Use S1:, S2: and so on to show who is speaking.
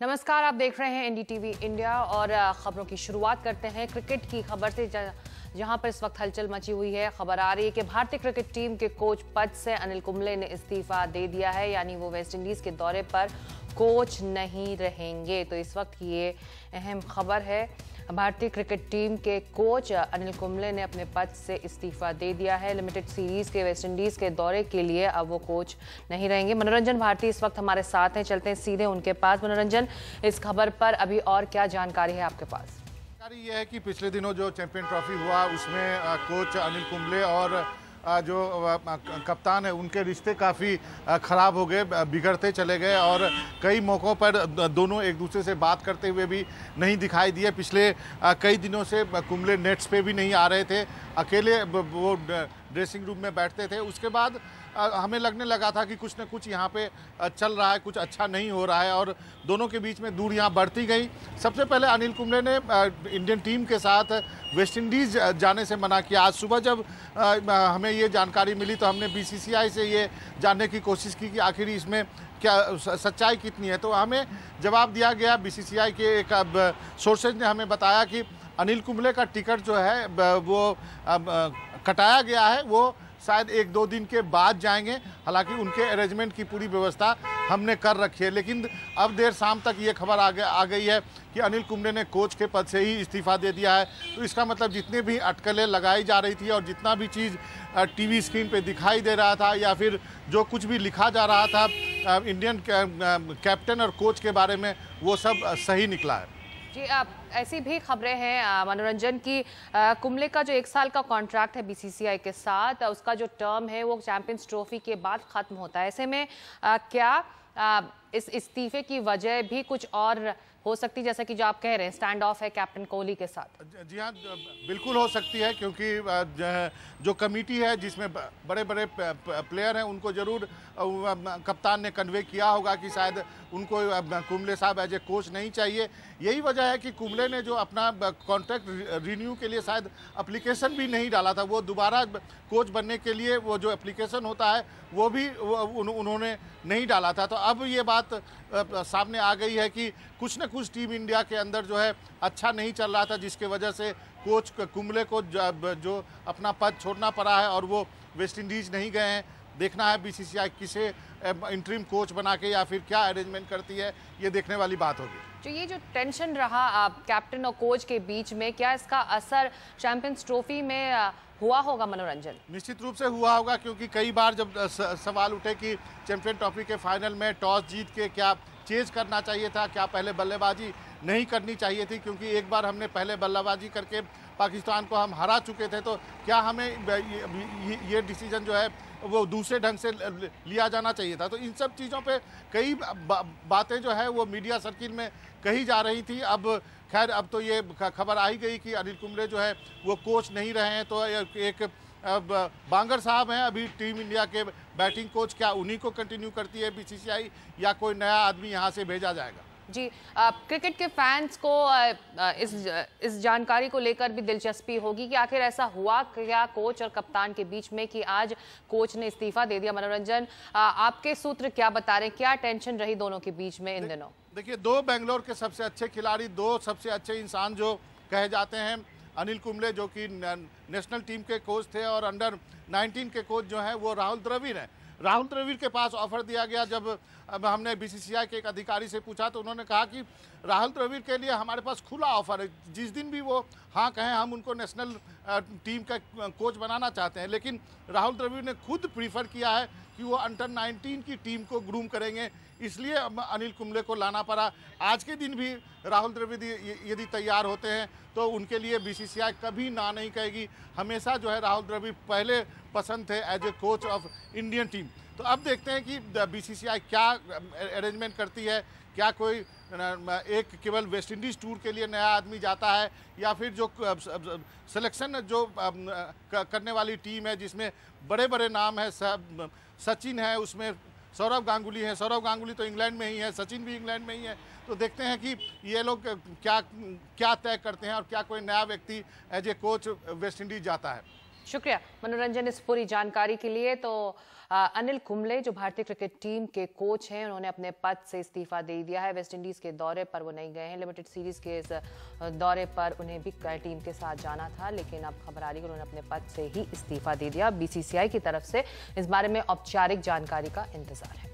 S1: नमस्कार, आप देख रहे हैं एनडीटीवी इंडिया और खबरों की शुरुआत करते हैं क्रिकेट की खबर से जहां पर इस वक्त हलचल मची हुई है। खबर आ रही है कि भारतीय क्रिकेट टीम के कोच पद से अनिल कुंबले ने इस्तीफा दे दिया है, यानी वो वेस्टइंडीज के दौरे पर कोच नहीं रहेंगे। तो इस वक्त ये अहम खबर है। भारतीय क्रिकेट टीम के कोच अनिल कुंबले ने अपने पद से इस्तीफा दे दिया है। लिमिटेड सीरीज के वेस्टइंडीज के दौरे के लिए अब वो कोच नहीं रहेंगे। मनोरंजन भारती इस वक्त हमारे साथ हैं, चलते हैं सीधे उनके पास। मनोरंजन, इस खबर पर अभी और क्या जानकारी है आपके पास?
S2: जानकारी ये है कि पिछले दिनों जो चैंपियन ट्रॉफी हुआ उसमें कोच अनिल कुंबले और जो कप्तान है उनके रिश्ते काफ़ी ख़राब हो गए, बिगड़ते चले गए और कई मौक़ों पर दोनों एक दूसरे से बात करते हुए भी नहीं दिखाई दिए। पिछले कई दिनों से कुंबले नेट्स पे भी नहीं आ रहे थे, अकेले वो ड्रेसिंग रूम में बैठते थे। उसके बाद हमें लगने लगा था कि कुछ न कुछ यहाँ पे चल रहा है, कुछ अच्छा नहीं हो रहा है और दोनों के बीच में दूरियाँ बढ़ती गई। सबसे पहले अनिल कुंबले ने इंडियन टीम के साथ वेस्टइंडीज़ जाने से मना किया। आज सुबह जब हमें ये जानकारी मिली तो हमने बीसीसीआई से ये जानने की कोशिश की कि आखिर इसमें क्या सच्चाई कितनी है। तो हमें जवाब दिया गया, बीसीसीआई के एक सोर्सेज ने हमें बताया कि अनिल कुंबले का टिकट जो है वो कटाया गया है, वो शायद 1-2 दिन के बाद जाएंगे। हालांकि उनके अरेंजमेंट की पूरी व्यवस्था हमने कर रखी है, लेकिन अब देर शाम तक ये खबर आ गई है कि अनिल कुंबले ने कोच के पद से ही इस्तीफा दे दिया है। तो इसका मतलब जितने भी अटकलें लगाई जा रही थी और जितना भी चीज़ टीवी स्क्रीन पे दिखाई दे रहा था या फिर जो कुछ भी लिखा जा रहा था इंडियन कैप्टन और कोच के बारे में, वो सब सही निकला है।
S1: जी, ऐसी भी खबरें हैं मनोरंजन की कुंबले का जो 1 साल का कॉन्ट्रैक्ट है बीसीसीआई के साथ, उसका जो टर्म है वो चैंपियंस ट्रॉफी के बाद खत्म होता है। ऐसे में क्या इस इस्तीफे की वजह भी कुछ और हो सकती, जैसा कि जो आप कह रहे हैं स्टैंड ऑफ है कैप्टन कोहली के साथ?
S2: जी हाँ, बिल्कुल हो सकती है, क्योंकि जो कमेटी है जिसमें बड़े बड़े प्लेयर हैं उनको ज़रूर कप्तान ने कन्वे किया होगा कि शायद उनको कुंबले साहब एज ए कोच नहीं चाहिए। यही वजह है कि कुंबले ने जो अपना कॉन्ट्रैक्ट रिन्यू के लिए शायद एप्लीकेशन भी नहीं डाला था। वो दोबारा कोच बनने के लिए वो जो एप्लीकेशन होता है वो भी उन्होंने नहीं डाला था। तो अब ये बात सामने आ गई है कि कुछ न कुछ टीम इंडिया के अंदर जो है अच्छा नहीं चल रहा था, जिसके वजह से कोच कुंबले को जो अपना पद छोड़ना पड़ा है और वो वेस्टइंडीज़ नहीं गए हैं। देखना है बीसीसीआई किसे इंटरिम कोच बना के या फिर क्या अरेंजमेंट करती है, ये देखने वाली बात होगी।
S1: जो ये जो टेंशन रहा कैप्टन और कोच के बीच में, क्या इसका असर चैंपियंस ट्रॉफी में हुआ होगा मनोरंजन?
S2: निश्चित रूप से हुआ होगा, क्योंकि कई बार जब सवाल उठे कि चैंपियन ट्रॉफी के फाइनल में टॉस जीत के क्या चेज करना चाहिए था, क्या पहले बल्लेबाजी नहीं करनी चाहिए थी, क्योंकि एक बार हमने पहले बल्लेबाजी करके पाकिस्तान को हम हरा चुके थे, तो क्या हमें ये डिसीजन जो है वो दूसरे ढंग से लिया जाना चाहिए था। तो इन सब चीज़ों पे कई बातें जो है वो मीडिया सर्किल में कही जा रही थी। अब खैर अब तो ये खबर आई गई कि अनिल कुंबले जो है वो कोच नहीं रहे हैं। तो एक बांगर साहब हैं अभी टीम इंडिया के बैटिंग कोच, क्या उन्हीं को कंटिन्यू करती है बीसीसीआई या कोई नया आदमी यहाँ से भेजा जाएगा?
S1: जी, क्रिकेट के फैंस को इस जानकारी को लेकर भी दिलचस्पी होगी कि आखिर ऐसा हुआ क्या कोच और कप्तान के बीच में कि आज कोच ने इस्तीफा दे दिया। मनोरंजन, आपके सूत्र क्या बता रहे हैं, क्या टेंशन रही दोनों के बीच में इन दिनों?
S2: देखिए, 2 बेंगलोर के सबसे अच्छे खिलाड़ी, 2 सबसे अच्छे इंसान जो कहे जाते हैं, अनिल कुंबले जो कि नेशनल टीम के कोच थे और अंडर 19 के कोच जो हैं वो राहुल द्रविड़ हैं। राहुल द्रविड़ के पास ऑफर दिया गया। जब हमने बीसीसीआई के एक अधिकारी से पूछा तो उन्होंने कहा कि राहुल द्रविड़ के लिए हमारे पास खुला ऑफर है, जिस दिन भी वो हाँ कहें हम उनको नेशनल टीम का कोच बनाना चाहते हैं। लेकिन राहुल द्रविड़ ने खुद प्रीफर किया है कि वो अंडर 19 की टीम को ग्रूम करेंगे, इसलिए अनिल कुंबले को लाना पड़ा। आज के दिन भी राहुल द्रविड़ यदि तैयार होते हैं तो उनके लिए बीसीसीआई कभी ना नहीं कहेगी। हमेशा जो है राहुल द्रविड़ पहले पसंद थे as a coach of Indian team. तो अब देखते हैं कि बीसीसीआई क्या अरेंजमेंट करती है, क्या कोई एक केवल वेस्टइंडीज़ टूर के लिए नया आदमी जाता है या फिर जो सिलेक्शन जो करने वाली टीम है जिसमें बड़े बड़े नाम है, सचिन है, उसमें सौरव गांगुली है। सौरव गांगुली तो इंग्लैंड में ही है, सचिन भी इंग्लैंड में ही है। तो देखते हैं कि ये लोग क्या तय करते हैं और क्या कोई नया व्यक्ति एज ए कोच वेस्टइंडीज़ जाता है।
S1: शुक्रिया मनोरंजन इस पूरी जानकारी के लिए। तो अनिल कुंबले जो भारतीय क्रिकेट टीम के कोच हैं, उन्होंने अपने पद से इस्तीफा दे दिया है। वेस्ट इंडीज के दौरे पर वो नहीं गए हैं। लिमिटेड सीरीज के इस दौरे पर उन्हें भी टीम के साथ जाना था, लेकिन अब खबर आ रही है कि उन्होंने अपने पद से ही इस्तीफा दे दिया। बीसीसीआई की तरफ से इस बारे में औपचारिक जानकारी का इंतजार है।